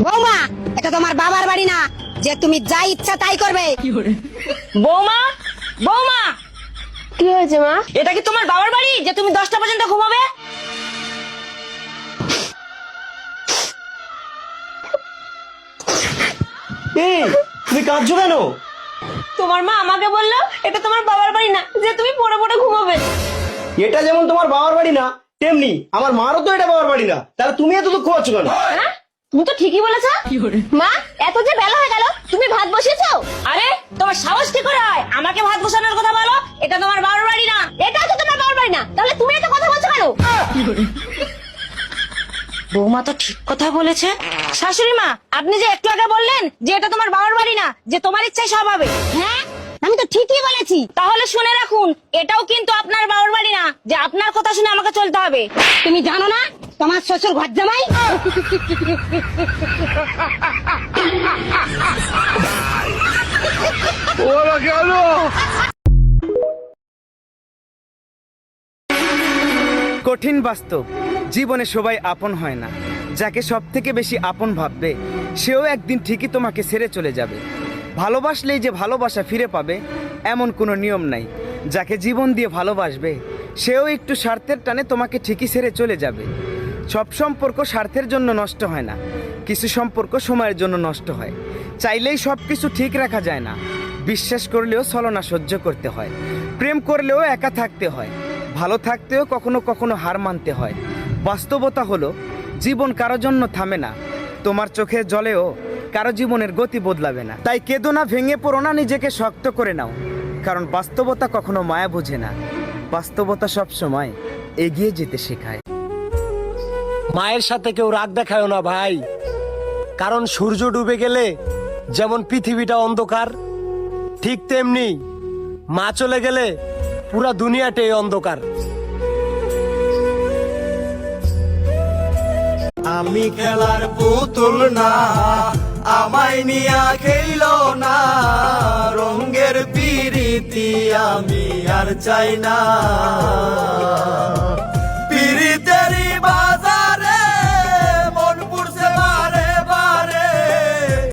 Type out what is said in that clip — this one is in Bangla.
বৌমা, এটা তোমার বাবার বাড়ি না যে তুমি যা ইচ্ছা তাই করবে। বৌমা, বৌমা, কি হয়েছে মা? এটা কি তোমার বাবার বাড়ি যে তুমি 10টা পর্যন্ত ঘুমাবে? এই তুমি কাঁদছো কেন? তোমার মা আমাকে বললো এটা তোমার বাবার বাড়ি না যে তুমি পড়ে পড়ে ঘুমাবে। এটা যেমন তোমার বাবার বাড়ি না, তেমনি আমার মারও তো এটা বাবার বাড়ি না। তাহলে তুমি এত দুঃখ পাচ্ছ কেন? হ্যাঁ, তুমি তো ঠিকই বলেছো। মা, এত যে বেলা হয়ে গেল, তুমি ভাত বসিয়েছো? আরে তোমার সাহস কি করে হয় আমাকে ভাত বসানোর কথা বলো? এটা তোমার বাবার বাড়ি না। এটা তো তোমার বাবার বাড়ি না, তাহলে তুমি এত কথা বলছো কেন? বৌমা তো ঠিক কথা বলেছে। শাশুড়ি মা, আপনি যে একটু আগে বললেন যে এটা তোমার বাবার বাড়ি না, যে তোমার ইচ্ছাই সব হবে। হ্যাঁ, আমি তো ঠিকই বলেছি। তাহলে শুনে রাখুন, এটাও কিন্তু আপনার বাবার বাড়ি না যে আপনার কথা শুনে আমাকে চলতে হবে। তুমি জানো না তোমার শ্বশুর ঘর জামাই? কঠিন বাস্তব, জীবনে সবাই আপন হয় না। যাকে সব থেকে বেশি আপন ভাববে সেও একদিন ঠিকই তোমাকে ছেড়ে চলে যাবে। ভালোবাসলেই যে ভালোবাসা ফিরে পাবে এমন কোনো নিয়ম নাই। যাকে জীবন দিয়ে ভালোবাসবে সেও একটু স্বার্থের টানে তোমাকে ঠিকই ছেড়ে চলে যাবে। সব সম্পর্ক স্বার্থের জন্য নষ্ট হয় না, কিছু সম্পর্ক সময়ের জন্য নষ্ট হয়। চাইলেই সব কিছু ঠিক রাখা যায় না, বিশ্বাস করলেও ছলনা সহ্য করতে হয়। প্রেম করলেও একা থাকতে হয়, ভালো থাকতেও কখনো কখনো হার মানতে হয়। বাস্তবতা হলো জীবন কারো জন্য থামে না, তোমার চোখের জলেও কারো জীবনের গতি বদলাবে না। তাই কেঁদো না, ভেঙে পড়ো না, নিজেকে শক্ত করে নাও। কারণ বাস্তবতা কখনো মায়া বোঝে না, বাস্তবতা সব সময় এগিয়ে যেতে শেখায়। মায়ের সাথে কেউ রাগ দেখায় না ভাই, কারণ সূর্য ডুবে গেলে যেমন পৃথিবীটা অন্ধকার, ঠিক তেমনি মা চলে গেলে পুরা দুনিয়াটাই অন্ধকার। আমি খেলার পুতুল না, আমায় নিয়া খেইল না, রঙের পিরিতি আমি আর চাই না।